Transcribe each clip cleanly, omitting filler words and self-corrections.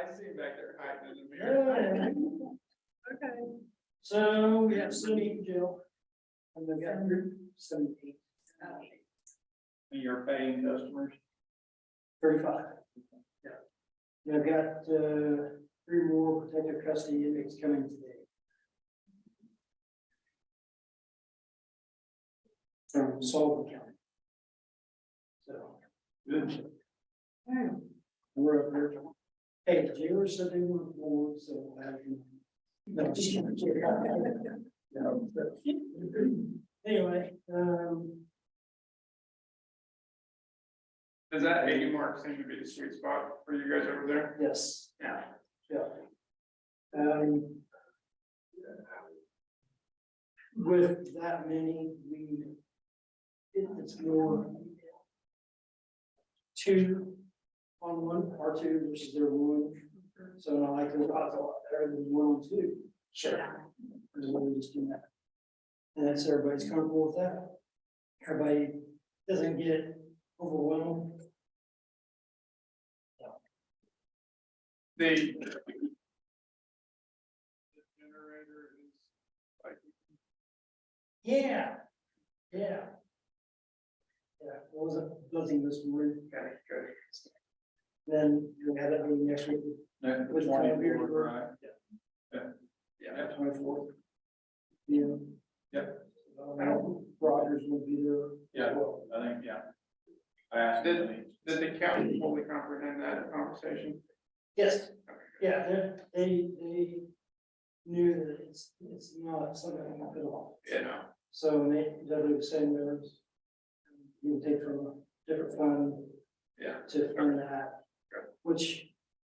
I see him back there hiding in the mirror. Okay. So we have 78 jail. And they've got 78, And you're paying customers. 35. Yeah. And I've got 3 more protective custody inmates coming today. From Sullivan County. So, Good. we're up there. Hey, the jailer said they were bored, so I can. No, just kidding. No, but- Anyway, Does that 80 mark seem to be the sweet spot for you guys over there? yes, Yeah. yeah. With that many, it's more 2 on 1, R2 versus their 1. So I like the odds a lot better than 1 on 2. Sure. Because we just do that. And that's everybody's comfortable with that. Everybody doesn't get overwhelmed. The generator is like, Yeah. Yeah. Yeah, what was it, buzzing this morning? okay, good. Then you have that meeting next week. With the 24, right? Yeah, 24th. Yeah. Yep. Rogers will be there. Yeah, Well, I think, yeah. I asked, did the county fully comprehend that conversation? yes, yeah, they knew that it's not something I'm not gonna. You know, So they were saying there's, you can take from a different fund yeah. to fund that, which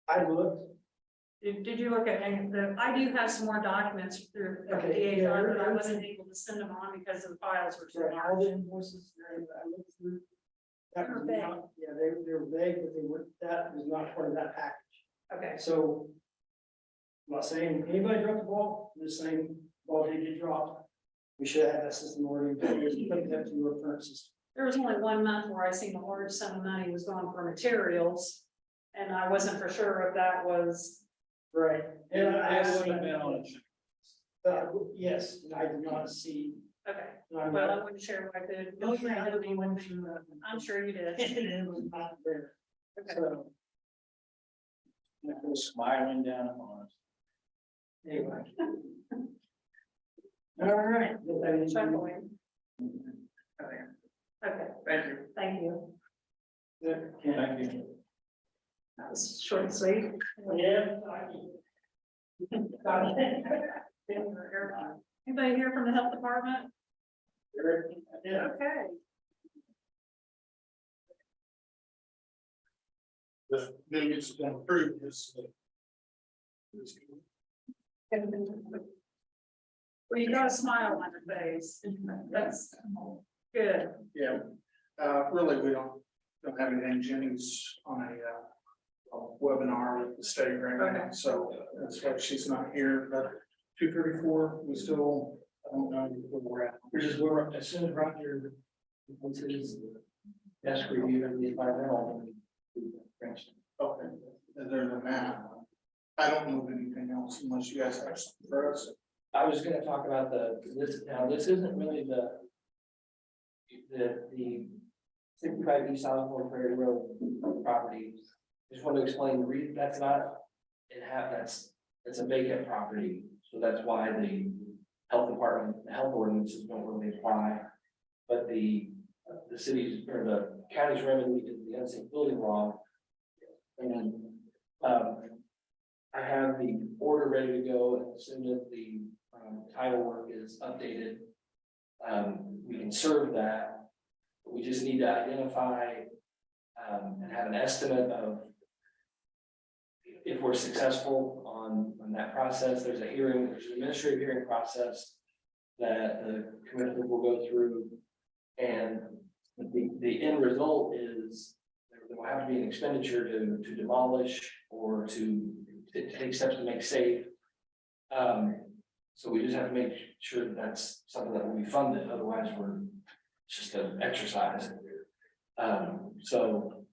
I looked. Did you look at any, I do have some more documents through Okay, DHR, yeah, but I wasn't able to send them on because the files were too Right, all large. the invoices, I looked through. That was They're not, yeah, they were vague, but they were, that was not part of that package. Okay, So. I'm not saying anybody dropped the ball, I'm just saying ball did get dropped. We should have had that system already, put that to your current system. there was only 1 month where I seen a large sum of money was going for materials. And I wasn't for sure if that was, Right. And I It asked, would have been on it. yes, and I did not see. okay, and I'm well, not- I wouldn't share what I could. Oh, yeah, I didn't want to. I'm sure you did. It was not there, Okay. so. Smiling down upon us. Anyway. All right. Chuckling. Okay, Okay, thank you. thank you. Thank you. That was short and sweet. Yeah. Anybody here from the health department? Yeah. Okay. The minutes been approved this. Well, you got a smile on your face. That's good. Yeah, really, we don't have anything. Jenny's on a webinar with the state right now, so that's why she's not here, but 234, we still, I don't know where we're at. We're as soon as Roger. Once it is. Desk review and the environmental. Okay, other than that, I don't know of anything else unless you guys have something for us. I was gonna talk about this isn't really the 65 East Southmore Prairie Road property. Just want to explain the reason that's not, it's a vacant property, so that's why the health department, the health ordinances don't really apply. But the city's or the county's remedy is the unsafe building law. And I have the order ready to go, and as soon as the title work is updated, we can serve that. We just need to identify and have an estimate of if we're successful on that process. There's an administrative hearing process that the commission will go through, and the end result is there will have to be an expenditure to demolish or to take steps to make safe. So we just have to make sure that that's something that will be funded, otherwise it's just an exercise. So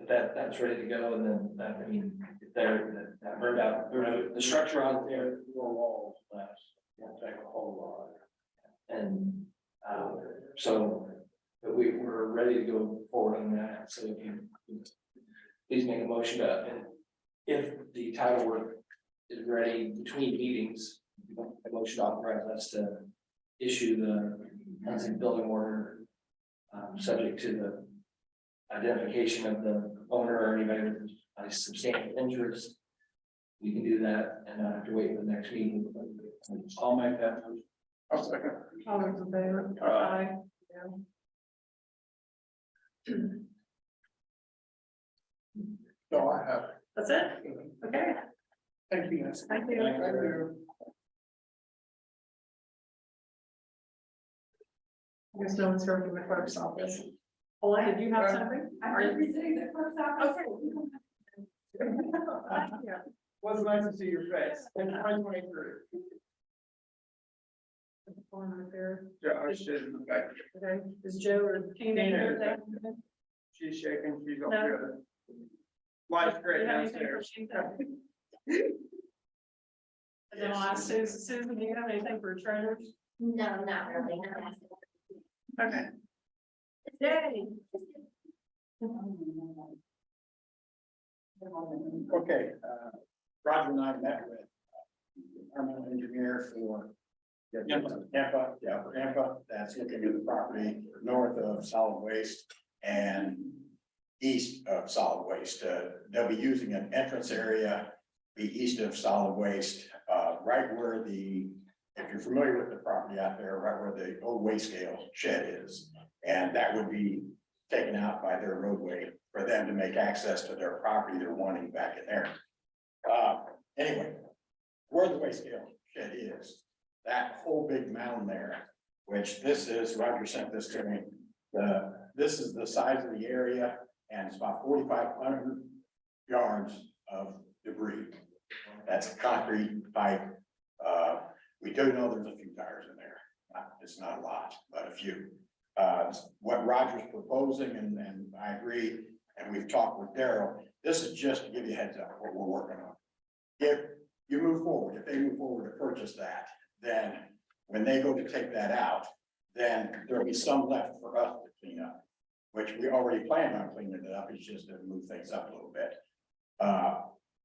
but that's ready to go, and then, I mean, that burned out, the structure out there, 4 walls left, won't take a whole lot. And, so, but we're ready to go forward on that, so if you please make a motion to, and if the title work is ready between meetings, a motion to authorize us to issue the housing building order, subject to the identification of the owner or anybody with a substantial interest. We can do that and not have to wait for the next meeting. I'll make that motion. I'll second. All those in favor? Aye. So I have. That's it? Okay, Thank you, guys. thank you. Thank you. There's no one's here from the clerk's office. Ola, did you have something? Are you visiting the clerk's office? Okay. Was nice to see your face. In 2023. Josh is back. Okay, is Joe or Tina here today? She's shaking. She's all No. good. Life's Do great you have anything for downstairs. Tina? And then I'll ask Susan, Susan, do you have anything for treasures? No, not really. Okay. Yay. Okay, Roger and I met with environmental engineer for Tampa, that's looking at the property north of solid waste and east of solid waste. They'll be using an entrance area, be east of solid waste, right where if you're familiar with the property out there, right where the old waste scale shed is. And that would be taken out by their roadway for them to make access to their property they're wanting back in there. Anyway, where the waste scale shed is, that whole big mound there, which this is, Roger sent this to me. This is the size of the area, and it's about 4,500 yards of debris. That's concrete pipe. We do know there's a few tires in there. It's not a lot, but a few. What Roger's proposing, and I agree, and we've talked with Daryl, this is just to give you a heads up what we're working on. If you move forward, if they move forward to purchase that, then when they go to take that out, then there'll be some left for us to clean up, which we already planned on cleaning it up. It's just to move things up a little bit.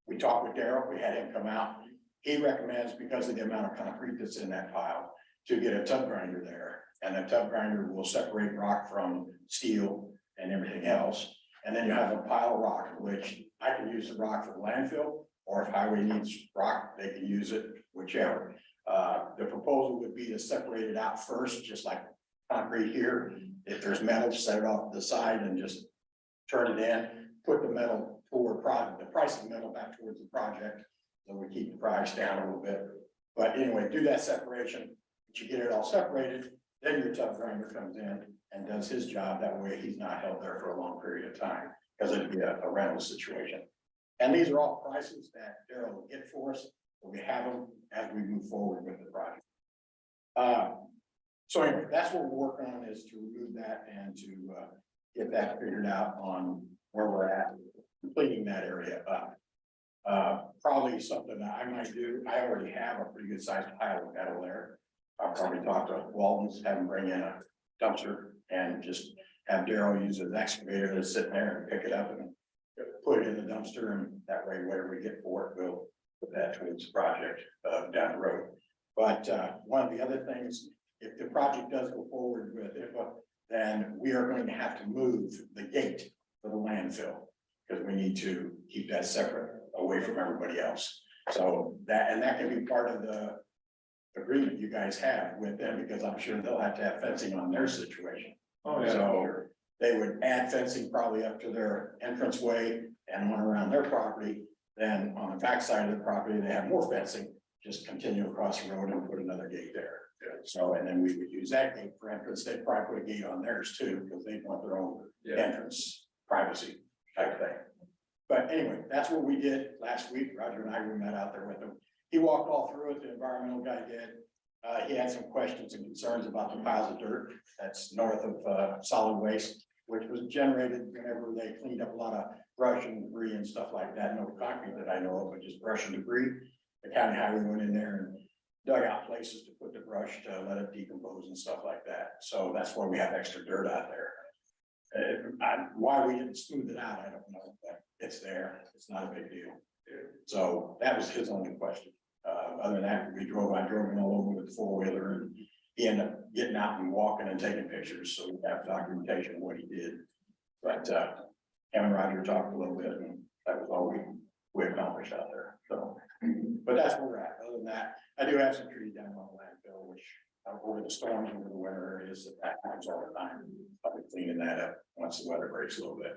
We talked with Daryl, we had him come out. He recommends, because of the amount of concrete that's in that pile, to get a tub grinder there. And the tub grinder will separate rock from steel and everything else. And then you have a pile of rock, which I can use the rock for the landfill, or if highway needs rock, they can use it, whichever. The proposal would be to separate it out first, just like concrete here. If there's metal, set it off to the side and just turn it in, put the metal toward the price of metal back towards the project. So we keep the price down a little bit. But anyway, do that separation. But you get it all separated, then your tub grinder comes in and does his job. That way he's not held there for a long period of time, because it'd be a rental situation. And these are all prices that Daryl will get for us. So we have them as we move forward with the project. So anyway, that's what we're working on, is to remove that and to get that figured out on where we're at, completing that area up. Probably something that I might do. I already have a pretty good sized pile of metal there. I'll probably talk to Walton's, have them bring in a dumpster and just have Daryl use an excavator that's sitting there and pick it up and put it in the dumpster, and that way, whatever we get for it, we'll put that towards the project down the road. But one of the other things, if the project does go forward with IFA, then we are going to have to move the gate for the landfill, because we need to keep that separate away from everybody else. So that can be part of the agreement you guys have with them, because I'm sure they'll have to have fencing on their situation. Oh, yeah. So they would add fencing probably up to their entranceway and one around their property. Then on the backside of the property, they have more fencing, just continue across the road and put another gate there. So, and then we would use that gate for entrance. They'd probably put a gate on theirs too, because they want their own entrance, privacy type thing. But anyway, that's what we did last week. Roger and I, we met out there with him. He walked all through it, the environmental guy did. He had some questions and concerns about the piles of dirt that's north of solid waste. which was generated whenever they cleaned up a lot of brush and debris and stuff like that. No concrete that I know of, but just brush and debris. The county highway went in there and dug out places to put the brush to let it decompose and stuff like that. So that's why we have extra dirt out there. Why we didn't smooth it out, I don't know, but it's there. It's not a big deal. So that was his only question. Other than that, I drove him all over with the four-wheeler, and he ended up getting out and walking and taking pictures, so we have documentation of what he did. But, him and Roger talked a little bit, and that was all we accomplished out there, so. But that's where we're at. Other than that, I do have some trees down on the landfill, which over the storms, over the winter areas, that happens all the time. I'll be cleaning that up once the weather breaks a little bit.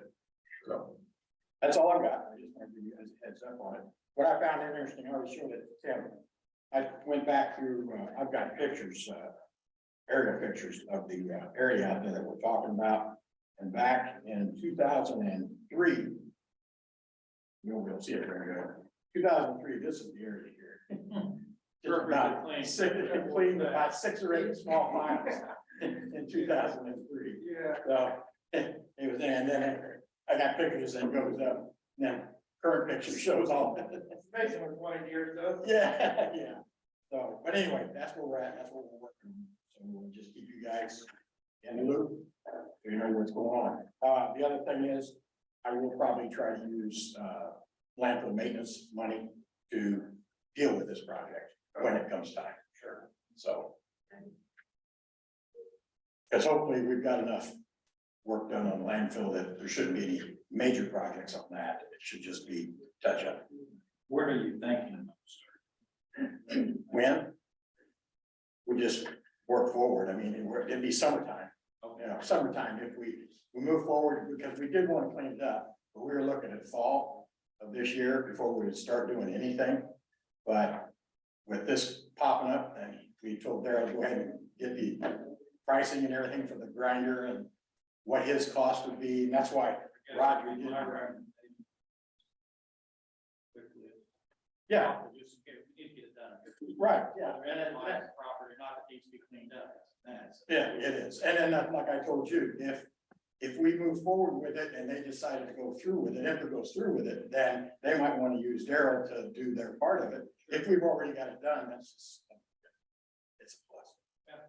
So that's all I've got. I just want to give you guys a heads up on it. What I found interesting, I already showed it to Tim. I went back through, I've got pictures, aerial pictures of the area out there that we're talking about. And back in 2003, you'll be able to see it very good. 2003, this is the area here. Just about clean about 6 or 8 small piles in 2003. Yeah. So it was there, and then I got pictures that goes up, and then current picture shows all. It's basically 20 years though. Yeah, yeah. So, but anyway, that's where we're at, that's what we're working on. So we'll just keep you guys in the loop, so you know what's going on. The other thing is, I will probably try to use, landfill maintenance money to deal with this project when it comes time. Sure. So. Because hopefully we've got enough work done on landfill that there shouldn't be any major projects on that. It should just be touch up. What are you thinking? When? We just work forward. I mean, it'd be summertime. You know, summertime, if we move forward, because we did want to clean it up, but we were looking at fall of this year before we would start doing anything. But with this popping up, and we told Darryl to go ahead and get the pricing and everything for the grinder and what his cost would be, and that's why Roger did. Yeah, Just get it done. right, yeah. And then that property, not that needs to be cleaned up. That's. Yeah, it is. And then like I told you, if we move forward with it and they decided to go through with it, if it goes through with it, then they might want to use Darryl to do their part of it. If we've already got it done, that's just, it's a plus. Yeah.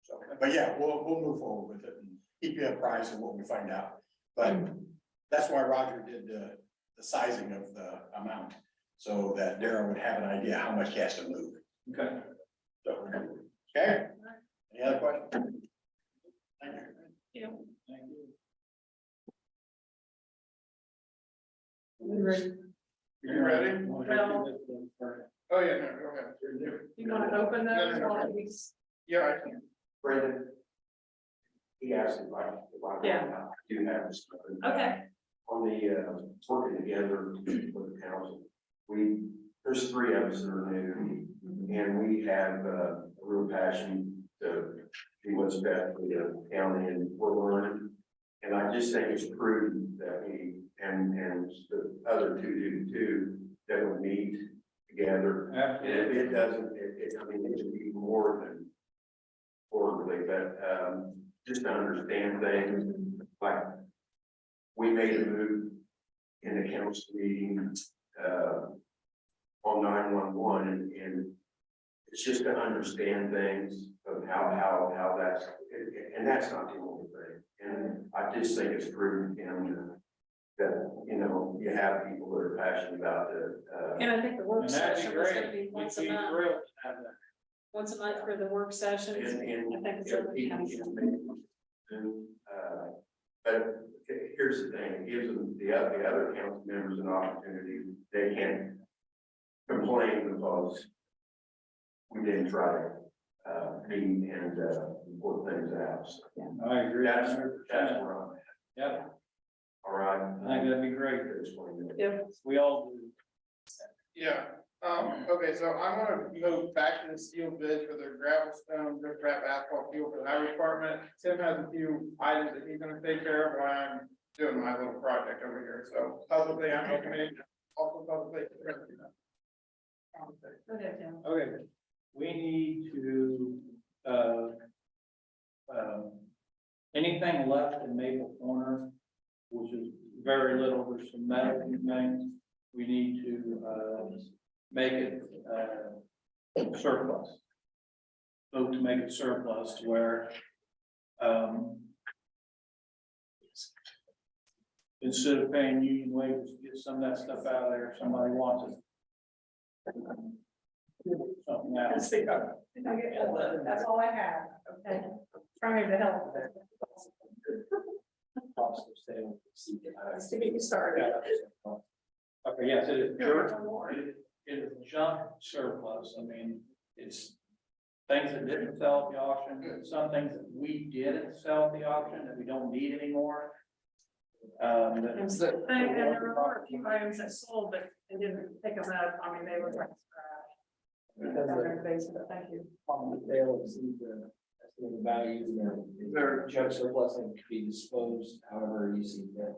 So, but yeah, we'll move forward with it and keep you apprised of what we find out. But that's why Roger did the sizing of the amount, so that Darryl would have an idea how much he has to move. Okay. So, okay, any other questions? Thank you. Yeah. Thank you. You ready? Well- Oh, yeah, no, go ahead. You want to open No, those no, no. while we? Yeah, I can. Brendan. He asked if I Yeah. do have this. Okay. On the, working together with the council, there's 3 of us that are new, and we have, a real passion to do what's best for the county, and we're learning. And I just think it's prudent that we, and the other 2 do too, that we meet together. And if it doesn't, I mean, it should be more than quarterly, but, just to understand things, like, we made a move in the council meeting, on 911, and it's just to understand things of how that's, and that's not the only thing. And I just think it's prudent, and that, you know, you have people that are passionate about the, And I think the work And that'd be session was gonna great. be We'd once a be month, thrilled to have that. once a month for the work sessions. and I think it's every really meeting. But here's the thing, it gives them, the other council members an opportunity. They can complain because we didn't try to meet and work things out. So I agree. that's where I'm at. Yep, All right. I think that'd be great. Yeah. We all do. Yeah, okay, so I'm gonna go back to the steel bid for the gravel stone, rip wrap asphalt field for the highway department. Tim has a few items that he's gonna take care of while I'm doing my little project over here, so publicly, I'm opening, also publicly. Okay, Tim. Okay, we need to, anything left in Maple Corner, which is very little, there's some metal things, we need to, make it, surplus. Vote to make it surplus to where, instead of paying union wages, get some of that stuff out of there, if somebody wants it. Something else. That's all I have, okay, trying to help. Cost of sale. Let's get you started. Okay, yes, it is it is junk surplus, I mean, it's things that didn't sell at the auction, some things that we didn't sell at the auction that we don't need anymore. And there were a few items that sold, but they didn't pick them up, I mean, they were like scratch. Thank you. On the sale, it's the estimated values, and their junk surplus and can be disposed however you see fit.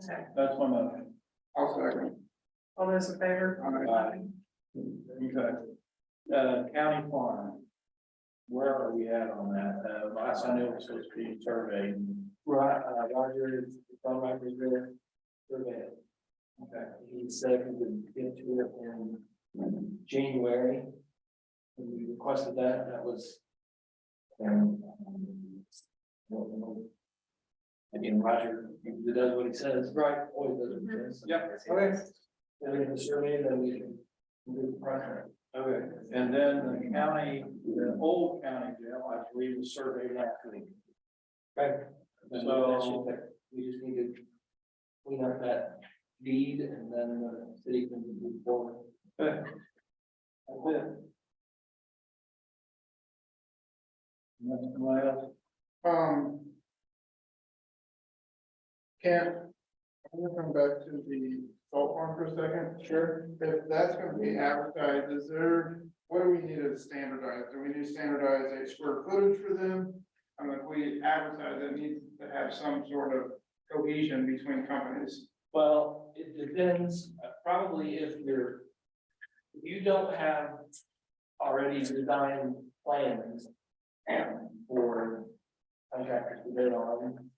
Okay, That's my motion. I'll second. all those in favor? Okay. County farm. Where are we at on that? Last I knew it was supposed to be surveyed. Right, Roger, Don Rogers there, survey. Okay, he said we would get to it in January. And we requested that, that was. Again, Roger, he does what he says. Right. Always does what he says. Yep. Okay. Then we can survey, then we can do the project. Okay, and then the county, the old county jail, I believe was surveyed last week. Okay. So- We just need to clean up that deed and then the city can move forward. Okay. That's it. Nothing else? Ken, I'm gonna come back to the salt farm for a second. Sure. If that's gonna be advertised, is there, what do we need to standardize? Do we need to standardize a square footage for them? I mean, if we advertise, it needs to have some sort of cohesion between companies. Well, it depends, probably if you don't have already designed plans for contractors to bid on,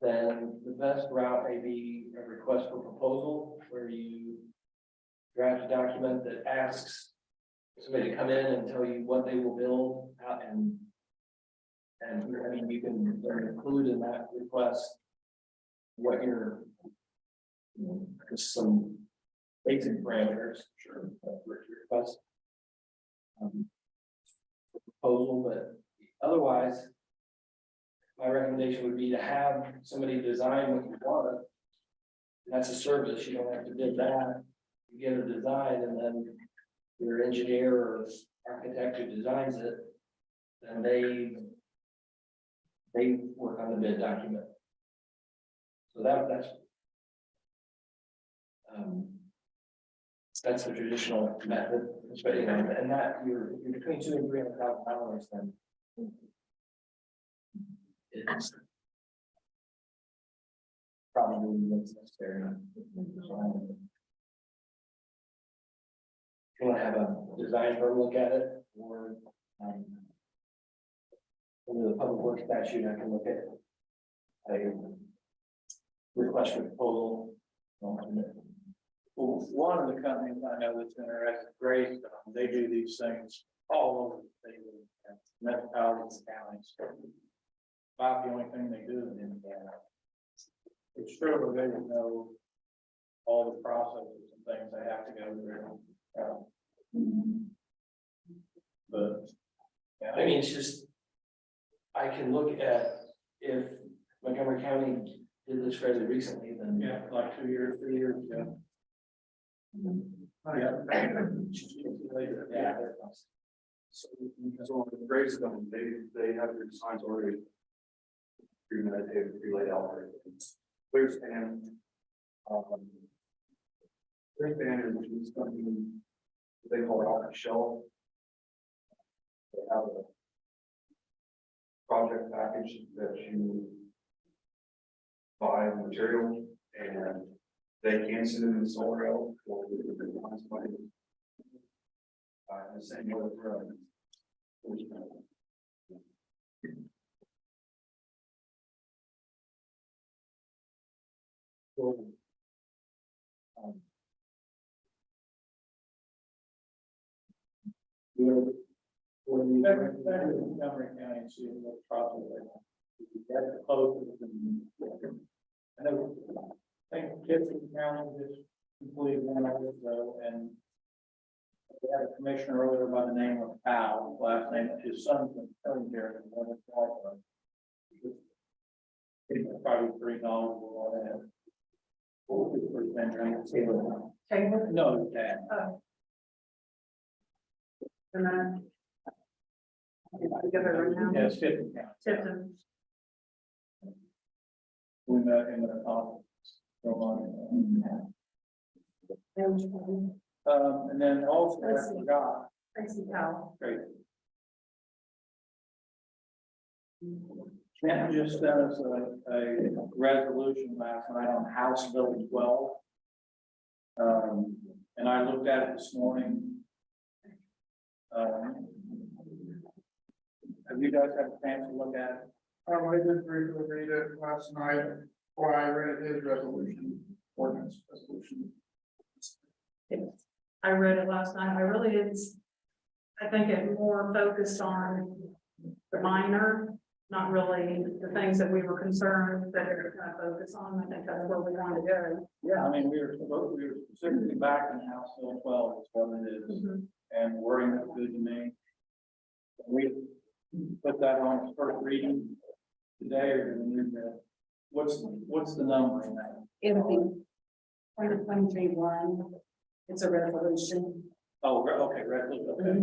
then the best route may be a request for proposal where you draft a document that asks somebody to come in and tell you what they will build out and I mean, you can include in that request what your, just some basic parameters, sure, request. Proposal, but otherwise, my recommendation would be to have somebody design what you want. That's a service, you don't have to bid that. You get a design and then your engineer or architect who designs it, then they work on the bid document. So that's the traditional method, and that you're between $200,000 and $300,000, then it's probably what's necessary. So, if you want to have a design firm look at it, or under the public works statute, I can look at a request for proposal. Well, one of the companies I know that's interested, Greystone, they do these things all over the state, municipalities, counties. About the only thing they do in Indiana. It's true, they don't know all the processes and things they have to go through. But. Yeah, I mean, it's just, I can look at if Montgomery County did this fairly recently, then. yeah, like 2 years, 3 years ago. Yeah. Yeah. So on the Greystone, they have their designs already. Pre-laid out. Clear span. Clear span is something they call it off the shelf. They have a project package that you buy the material and they can send it in somewhere else. Or the same way for Montgomery County, see what problem they have. That's close. I know, I think Gibson County just completed one of those though, and we had a commissioner earlier by the name of Powell, last name, his son's been telling there. Probably $3 or whatever. What was the first name? Taylor, No, Dad. and then. Together right now. Yeah, it's Tipton County. Tipton. We met in the conference. And then also, I forgot, Tracy Powell. great. Ken just sent us a resolution last night on House Bill 12. And I looked at it this morning. Have you guys had a chance to look at it? I did briefly read it last night, or I read his resolution, ordinance resolution. I read it last night. I really didn't. I think it more focused on the minor, not really the things that we were concerned that it would kind of focus on. I think that's where we want to go. Yeah, I mean, we were specifically back in House Bill 12 is what it is, and wording that's good to me. We put that on its first reading today, or do we need to, what's the number in that? It'll be 2023-1. It's a resolution. Oh, okay, resolution, okay.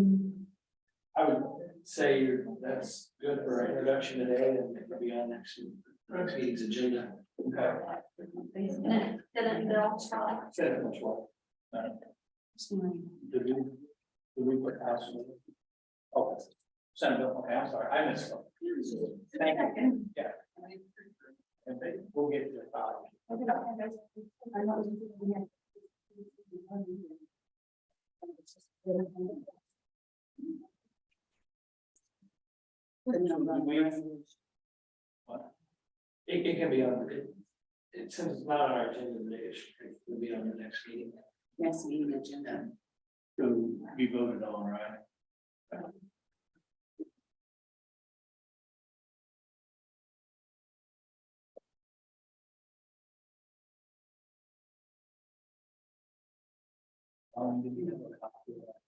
I would say that's good for introduction today, and it will be on next meeting's agenda. Okay. Didn't Bill try? Senate Bill 12. Did we put House? Oh, Senate Bill, okay, I'm sorry, I missed it. Thank you. Yeah. And we'll get to the file. What? It can be on, since it's not on our agenda today, it will be on the next meeting. Next meeting agenda. To be voted on, right? Did you have a copy of that?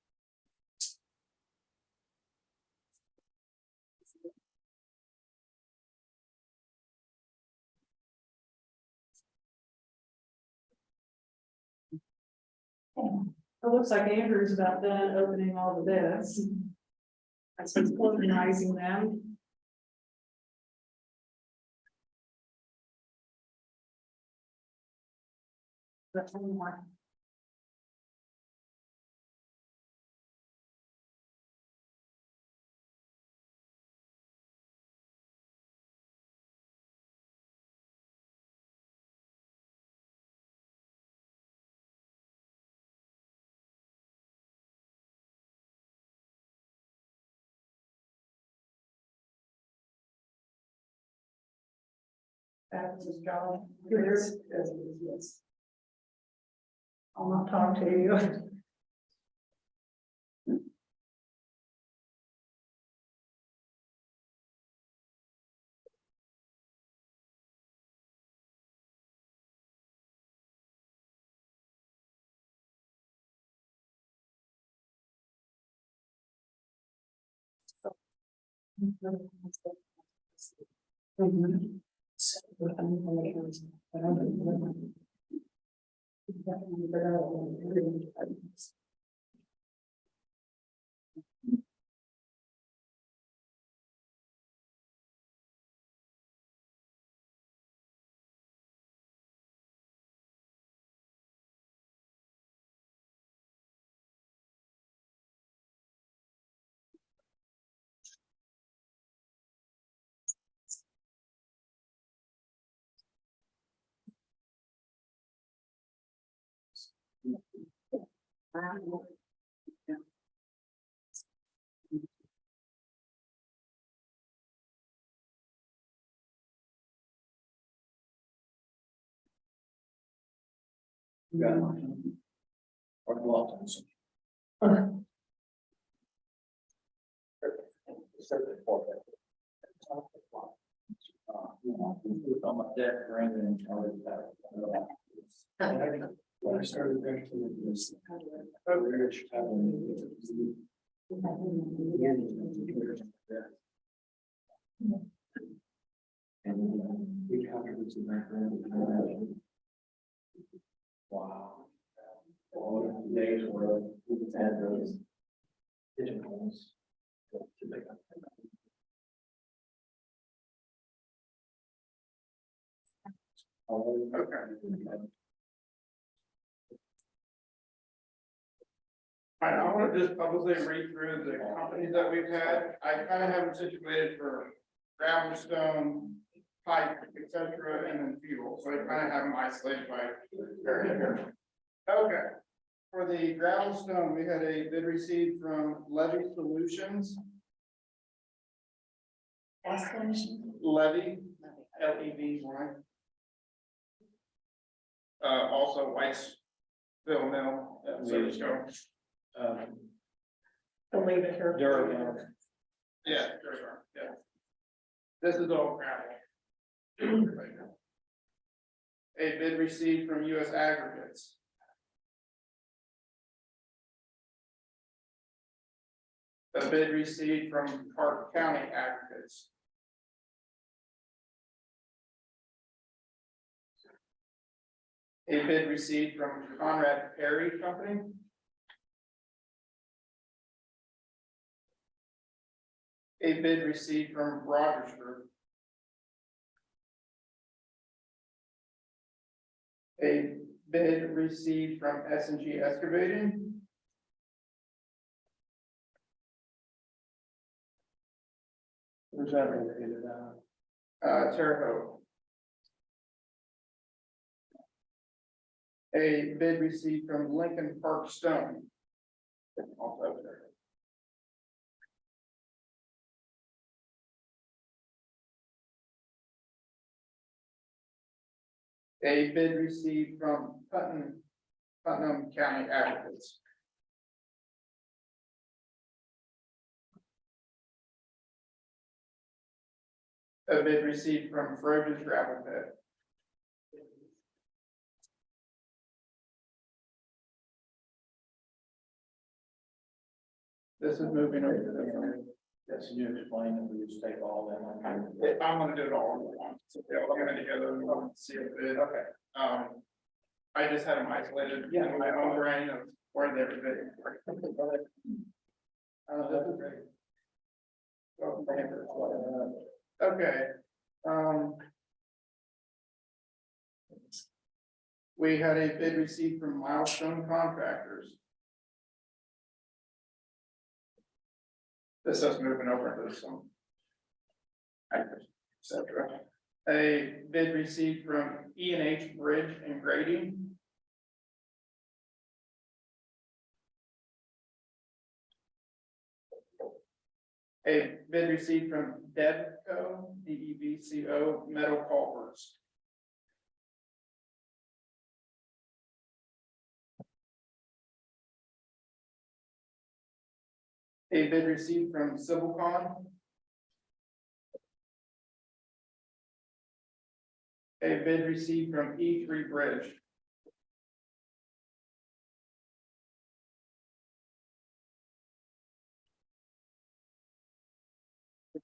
It looks like Andrew's about done opening all the bids. I suppose organizing them. That's one more. That's his job. Yes. I'll not talk to you. Got it. Or Walton's. On my deck, Brandon. When I started back to this. Wow. All the days where we had those pigeonholes. Okay. All right, I want to just publicly read through the companies that we've had. I kind of have them situated for gravel, stone, pipe, et cetera, and then fuel. So I kind of have them isolated by area here. Okay. For the gravel stone, we had a bid received from Levy Solutions. Levy, Levy. Also Whitesville Mill, Service Co. I'll leave it here. Durham. Yeah, sure, yeah. This is all gravel. A bid received from US Aggregates. A bid received from Park County Aggregates. A bid received from Conrad Perry Company. A bid received from Rogers Group. A bid received from S&G Excavating. Where's that located at? Terre Haute. A bid received from Lincoln Park Stone. Also there. A bid received from Putnam County Aggregates. A bid received from Froge's Gravel Pit. This is moving over to the. Yes, you explain it, we just take all them. I'm gonna do it all at once. Okay, I'll get it together and see if it, okay. I just had them isolated in my own brain of where they were bidding. This is great. Okay. We had a bid received from Milestone Contractors. This is moving over to some. Et cetera. A bid received from E&H Bridge and Grading. A bid received from Devco, DEVCO Metal Culverts. A bid received from Civilcon. A bid received from E3 Bridge.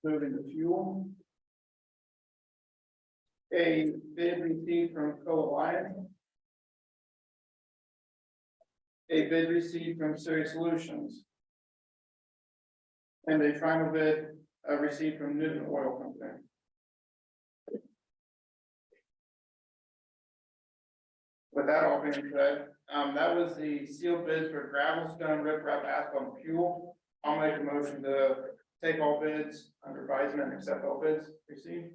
Moving to fuel. A bid received from Coalition. A bid received from Series Solutions. And a final bid received from Newton Oil Company. With that all being said, that was the sealed bids for gravel, stone, riprap, asphalt, and fuel. I'll make a motion to take all bids under advisement and accept all bids received.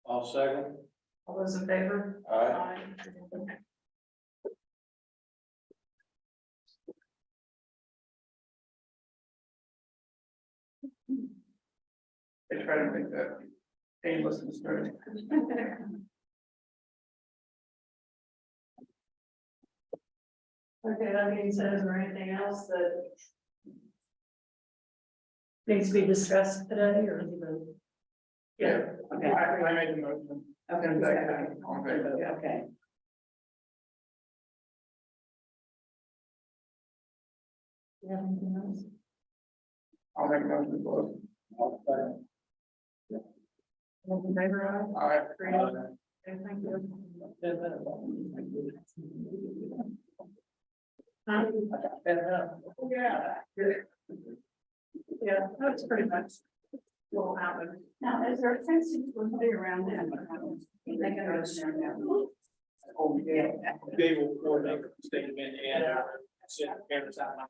I'll second. All those in favor? Aye. I try to make that painless and smooth. Okay, that being said, is there anything else that needs to be discussed today or? Yeah, Okay. I made the motion. Okay, Second, all in favor? okay. You have anything else? I'll make a motion to close. All in favor, All right. Great. Okay, thank you. Huh? Yeah, that's pretty much will happen. Now, is there a fence you can put around them? They can understand that. They will coordinate the statement and send cameras out.